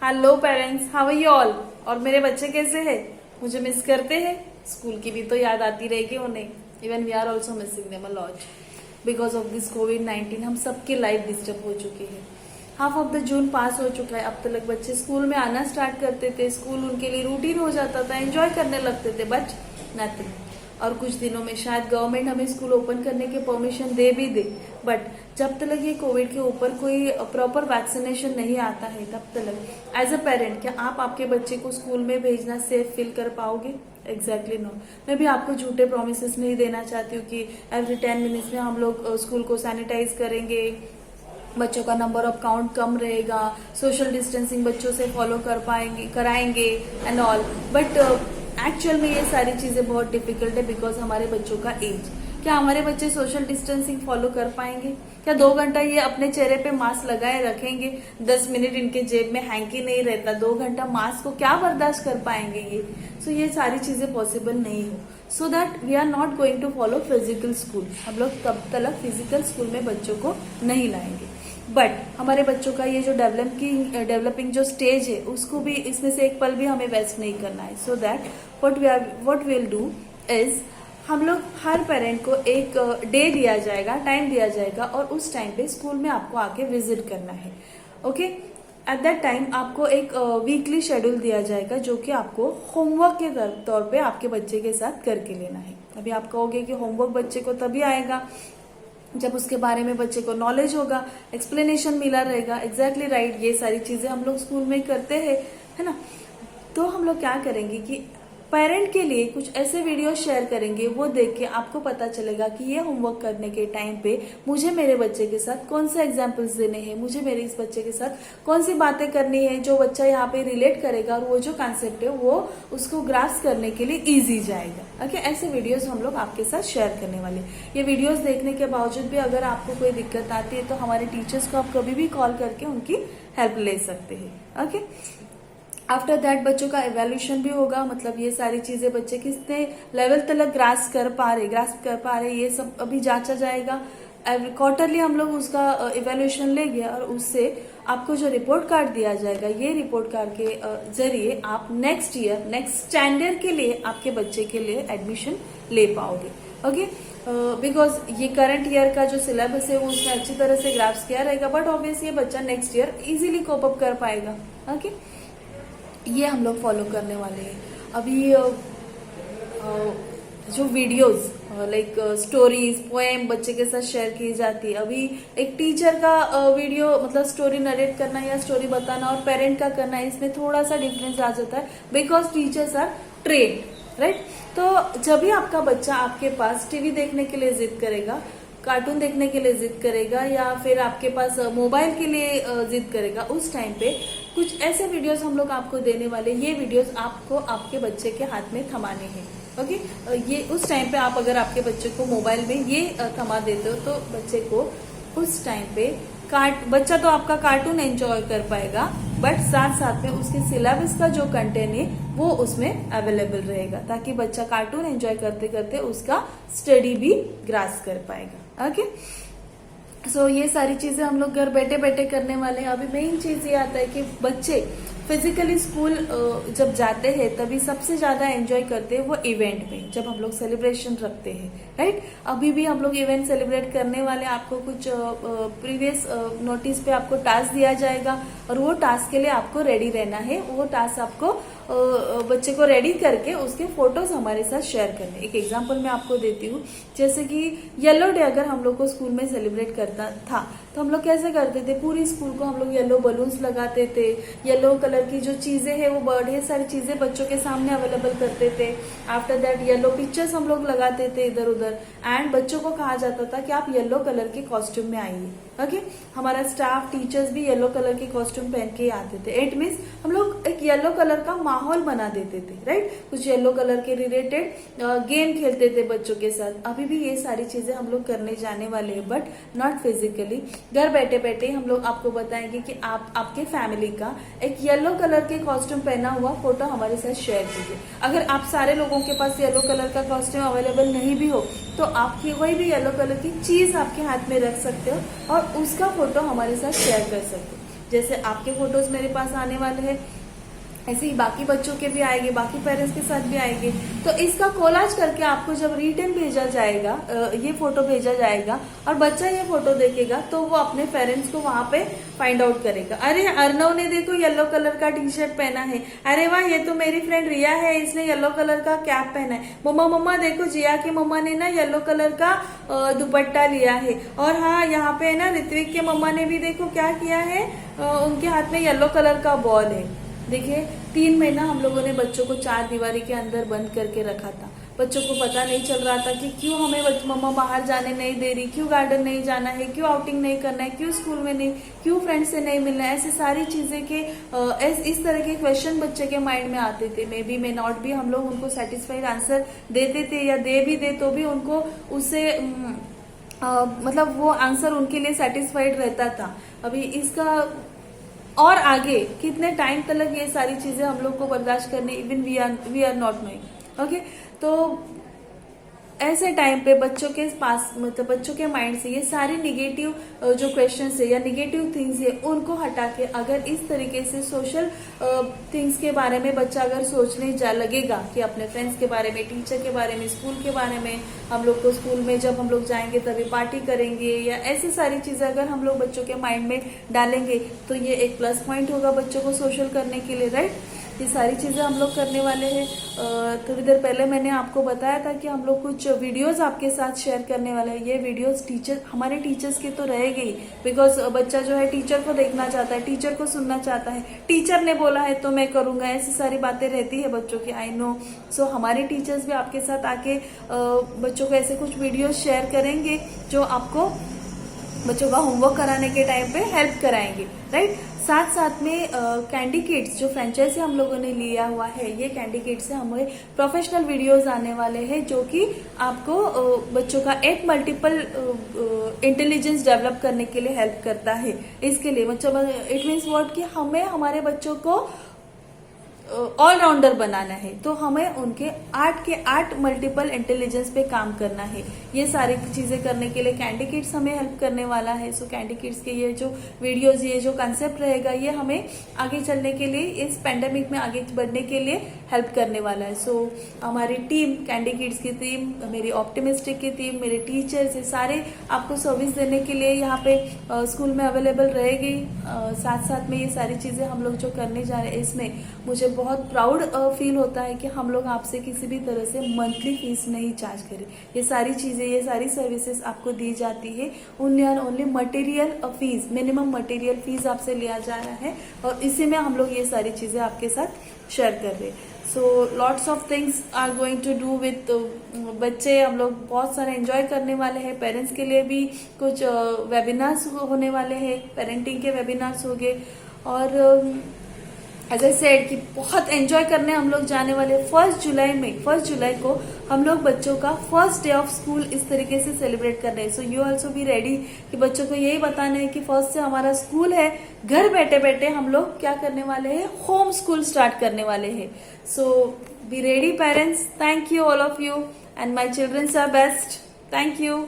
Hello parents, how are you all. और मेरे बच्चे कैसे हैं? मुझे मिस करते हैं? स्कूल की भी तो याद आती रहेगी उन्हें। Even we are also missing them a lot because of this कोविड-19। हम सबकी लाइफ डिस्टर्ब हो चुकी है। Half of the June pass हो चुका है। अब तक बच्चे स्कूल में आना स्टार्ट करते थे, स्कूल उनके लिए रूटीन हो जाता था, एंजॉय करने लगते थे, बट नथिंग। और कुछ दिनों में शायद गवर्नमेंट हमें स्कूल ओपन करने की परमिशन दे भी दे, बट जब तक ये कोविड के ऊपर कोई प्रॉपर वैक्सीनेशन नहीं आता है तब तक एज अ पेरेंट क्या आप आपके बच्चे को स्कूल में भेजना सेफ फील कर पाओगे? Exactly no. मैं भी आपको झूठे प्रोमिस नहीं देना चाहती हूँ कि एवरी 10 मिनट्स में हम लोग स्कूल को सैनिटाइज करेंगे, बच्चों का नंबर ऑफ काउंट कम रहेगा, सोशल डिस्टेंसिंग बच्चों से फॉलो कराएंगे एंड ऑल, बट एक्चुअल में ये सारी चीजें बहुत डिफिकल्ट है बिकॉज हमारे बच्चों का एज। क्या हमारे बच्चे सोशल डिस्टेंसिंग फॉलो कर पाएंगे? क्या 2 घंटा ये अपने चेहरे पे मास्क लगाए रखेंगे? 10 मिनट इनके जेब में हैंकी नहीं रहता, 2 घंटा मास्क को क्या बर्दाश्त कर पाएंगे ये? सो ये सारी चीजें पॉसिबल नहीं हो। So that we are not going to follow physical school. हम लोग तब तक फिजिकल स्कूल में बच्चों को नहीं लाएंगे, बट हमारे बच्चों का ये जो डेवलपिंग जो स्टेज है उसको भी इसमें से एक पल भी हमें वेस्ट नहीं करना है। So that what will do is हम लोग हर पेरेंट को एक डे दिया जाएगा, टाइम दिया जाएगा, और उस टाइम पे स्कूल में आपको आके विजिट करना है। ओके, एट दैट टाइम आपको एक वीकली शेड्यूल दिया जाएगा जो कि आपको होमवर्क के तौर पे आपके बच्चे के साथ करके लेना है। अभी आप कहोगे कि होमवर्क बच्चे को तभी आएगा जब उसके बारे में बच्चे को नॉलेज होगा, एक्सप्लेनेशन मिला रहेगा। एग्जैक्टली राइट, ये सारी चीजें हम लोग स्कूल में करते हैं, है ना। तो हम लोग क्या करेंगे कि पेरेंट के लिए कुछ ऐसे वीडियो शेयर करेंगे, वो देख के आपको पता चलेगा कि ये होमवर्क करने के टाइम पे मुझे मेरे बच्चे के साथ कौन से एग्जाम्पल्स देने हैं, मुझे मेरे इस बच्चे के साथ कौन सी बातें करनी है जो बच्चा यहाँ पे रिलेट करेगा और वो जो कॉन्सेप्ट है वो उसको ग्रास्प करने के लिए इजी जाएगा। ओके, ऐसे वीडियोस हम लोग आपके साथ शेयर करने वाले। ये वीडियोस देखने के बावजूद भी अगर आपको कोई दिक्कत आती है तो हमारे टीचर्स को आप कभी भी कॉल करके उनकी हेल्प ले सकते हैं। ओके, आफ्टर दैट बच्चों का इवेल्यूशन भी होगा, मतलब ये सारी चीजें बच्चे कितने लेवल तक ग्रास्प कर पा रहे ये सब अभी जांचा जाएगा। क्वार्टरली हम लोग उसका इवेल्यूशन लेंगे और उससे आपको जो रिपोर्ट कार्ड दिया जाएगा, ये रिपोर्ट कार्ड के जरिए आप नेक्स्ट स्टैंडर्ड के लिए आपके बच्चे के लिए एडमिशन ले पाओगे। ओके, बिकॉज ये करंट ईयर का जो सिलेबस है वो उसने अच्छी तरह से ग्रास्प किया रहेगा, बट ऑब्वियसली ये बच्चा next year easily cope up कर पाएगा। ओके, ये हम लोग फॉलो करने वाले हैं। अभी जो वीडियोस लाइक स्टोरीज, पोएम बच्चे के साथ शेयर की जाती है। अभी एक टीचर का वीडियो मतलब स्टोरी नरेट करना या स्टोरी बताना और पेरेंट का करना, इसमें थोड़ा सा डिफरेंस आ जाता है because teachers are trained, right. तो जब भी आपका बच्चा आपके पास टीवी देखने के लिए जिद करेगा, कार्टून देखने के लिए जिद करेगा या फिर आपके पास मोबाइल के लिए जिद करेगा, उस टाइम पे कुछ ऐसे वीडियोस हम लोग आपको देने वाले। ये वीडियोस आपको आपके बच्चे के हाथ में थमाने हैं। ओके, ये उस टाइम पे आप अगर आपके बच्चे को मोबाइल में ये थमा देते हो तो बच्चे को उस टाइम पे बच्चा तो आपका कार्टून एंजॉय कर पाएगा, बट साथ साथ में उसके सिलेबस का जो कंटेंट है वो उसमें अवेलेबल रहेगा, ताकि बच्चा कार्टून एंजॉय करते करते उसका स्टडी भी ग्रास्प कर पाएगा। ओके, सो ये सारी चीजें हम लोग घर बैठे बैठे करने वाले हैं। अभी मेन चीज ये आता है कि बच्चे फिजिकली स्कूल जब जाते हैं तभी सबसे ज्यादा एंजॉय करते हैं वो इवेंट में, जब हम लोग सेलिब्रेशन रखते हैं, राइट। अभी भी हम लोग इवेंट सेलिब्रेट करने वाले, आपको कुछ प्रीवियस नोटिस पे आपको टास्क दिया जाएगा और वो टास्क के लिए आपको रेडी रहना है। वो टास्क आपको बच्चे को रेडी करके उसके फोटोज हमारे साथ शेयर करने। एक एग्जांपल मैं आपको देती हूँ, जैसे कि येलो डे अगर हम लोग को स्कूल में सेलिब्रेट करता था तो हम लोग कैसे करते थे, पूरी स्कूल को हम लोग येलो बलून्स लगाते थे, येलो कलर की जो चीजें है वो बर्ड है सारी चीजें बच्चों के सामने अवेलेबल करते थे। आफ्टर दैट येलो पिक्चर्स हम लोग लगाते थे इधर उधर, एंड बच्चों को कहा जाता था कि आप येलो कलर के कॉस्ट्यूम में आइए। ओके, हमारा स्टाफ टीचर्स भी येलो कलर के कॉस्ट्यूम पहन के आते थे। इट मीन्स हम लोग एक येलो कलर का माहौल बना देते थे, राइट। कुछ येलो कलर के रिलेटेड गेम खेलते थे बच्चों के साथ। अभी भी ये सारी चीजें हम लोग करने जाने वाले हैं, बट नॉट फिजिकली। घर बैठे बैठे हम लोग आपको बताएंगे कि आप आपके फैमिली का एक येलो कलर के कॉस्ट्यूम पहना हुआ फोटो हमारे साथ शेयर कीजिए। अगर आप सारे लोगों के पास येलो कलर का कॉस्ट्यूम अवेलेबल नहीं भी हो तो आपकी कोई भी येलो कलर की चीज आपके हाथ में रख सकते हो और उसका फोटो हमारे साथ शेयर कर सकते हो। जैसे आपके फोटोज मेरे पास आने वाले हैं, ऐसे ही बाकी बच्चों के भी आएंगे, बाकी पेरेंट्स के साथ भी आएंगे। तो इसका कोलाज करके आपको जब रिटर्न भेजा जाएगा, ये फोटो भेजा जाएगा और बच्चा ये फोटो देखेगा, तो वो अपने पेरेंट्स को वहां पे फाइंड आउट करेगा। अरे अर्नव ने देखो येलो कलर का टी शर्ट पहना है, अरे वाह ये तो मेरी फ्रेंड रिया है, इसने येलो कलर का कैप पहना है। मम्मा देखो जिया की मम्मा ने ना येलो कलर का दुपट्टा लिया है। और हाँ यहाँ पे ना ऋत्विक के मम्मा ने भी देखो क्या किया है, उनके हाथ में येलो कलर का बॉल है। देखिए 3 महीना हम लोगों ने बच्चों को 4 दीवारी के अंदर बंद करके रखा था। बच्चों को पता नहीं चल रहा था कि क्यों हमें मम्मा बाहर जाने नहीं दे रही, क्यों गार्डन नहीं जाना है, क्यों आउटिंग नहीं करना है, क्यों स्कूल में नहीं, क्यों फ्रेंड से नहीं मिलना है। ऐसी सारी चीजें के इस तरह के क्वेश्चन बच्चे के माइंड में आते थे। मे बी मे नॉट भी हम लोग उनको सेटिस्फाइड आंसर देते थे, या दे भी दे तो भी उनको उससे मतलब वो आंसर उनके लिए सेटिस्फाइड रहता था। अभी इसका और आगे कितने टाइम तक ये सारी चीजें हम लोग को बर्दाश्त करनी, even we are not knowing. Okay, तो ऐसे टाइम पे बच्चों के पास मतलब बच्चों के माइंड से ये सारे निगेटिव जो क्वेश्चंस है या निगेटिव थिंग्स है उनको हटा के अगर इस तरीके से सोशल थिंग्स के बारे में बच्चा अगर सोचने जा लगेगा कि अपने फ्रेंड्स के बारे में, टीचर के बारे में, स्कूल के बारे में, हम लोग को स्कूल में जब हम लोग जाएंगे तभी पार्टी करेंगे, या ऐसी सारी चीजें अगर हम लोग बच्चों के माइंड में डालेंगे तो ये एक प्लस पॉइंट होगा बच्चों को सोशल करने के लिए, राइट। ये सारी चीजें हम लोग करने वाले हैं। थोड़ी देर पहले मैंने आपको बताया था कि हम लोग कुछ वीडियोस आपके साथ शेयर करने वाले हैं। ये वीडियोस हमारे टीचर्स के तो रहेंगे ही, बिकॉज बच्चा जो है टीचर को देखना चाहता है, टीचर को सुनना चाहता है, टीचर ने बोला है तो मैं करूंगा, ऐसी सारी बातें रहती है बच्चों की, आई नो। सो हमारे टीचर्स भी आपके साथ आके बच्चों को ऐसे कुछ वीडियोस शेयर करेंगे जो आपको बच्चों का होमवर्क कराने के टाइम पे हेल्प कराएंगे, राइट। साथ साथ में कैंडी किड्स जो फ्रेंचाइजी हम लोगों ने लिया हुआ है, ये कैंडी किड्स से हमें प्रोफेशनल वीडियोस आने वाले हैं जो कि आपको बच्चों का एक मल्टीपल इंटेलिजेंस डेवलप करने के लिए हेल्प करता है। इसके लिए मतलब इट मीन्स व्हाट कि हमें हमारे बच्चों को ऑलराउंडर बनाना है, तो हमें उनके 8 के 8 मल्टीपल इंटेलिजेंस पे काम करना है। ये सारी चीजें करने के लिए कैंडी किड्स हमें हेल्प करने वाला है। सो कैंडी किड्स के ये जो वीडियोस, ये जो कंसेप्ट रहेगा, ये हमें आगे चलने के लिए, इस पेंडेमिक में आगे बढ़ने के लिए हेल्प करने वाला है। सो हमारी टीम, कैंडी किड्स की टीम, मेरी ऑप्टिमिस्टिक की टीम, मेरे टीचर्स, ये सारे आपको सर्विस देने के लिए यहाँ पे स्कूल में अवेलेबल रहेगी। साथ साथ में ये सारी चीजें हम लोग जो करने जा रहे हैं, इसमें मुझे बहुत प्राउड फील होता है कि हम लोग आपसे किसी भी तरह से मंथली फीस नहीं चार्ज करें। ये सारी चीजें, ये सारी सर्विसेज आपको दी जाती है ओनली और only material fees, minimum material fees आपसे लिया जा रहा है, और इसी में हम लोग ये सारी चीजें आपके साथ शेयर कर रहे हैं। So lots of things are going to do with बच्चे, हम लोग बहुत सारे एंजॉय करने वाले हैं। पेरेंट्स के लिए भी कुछ वेबिनार्स होने वाले हैं, पेरेंटिंग के वेबिनार्स होंगे, और एज आई सेड कि बहुत एंजॉय करने हम लोग जाने वाले। 1 जुलाई को हम लोग बच्चों का फर्स्ट डे ऑफ स्कूल इस तरीके से सेलिब्रेट कर रहे हैं। So you also be ready कि बच्चों को यही बताना है कि फर्स्ट से हमारा स्कूल है, घर बैठे बैठे हम लोग क्या करने वाले हैं, होम स्कूल स्टार्ट करने वाले हैं। So be ready parents. Thank you all of you, and my childrens are best. Thank you.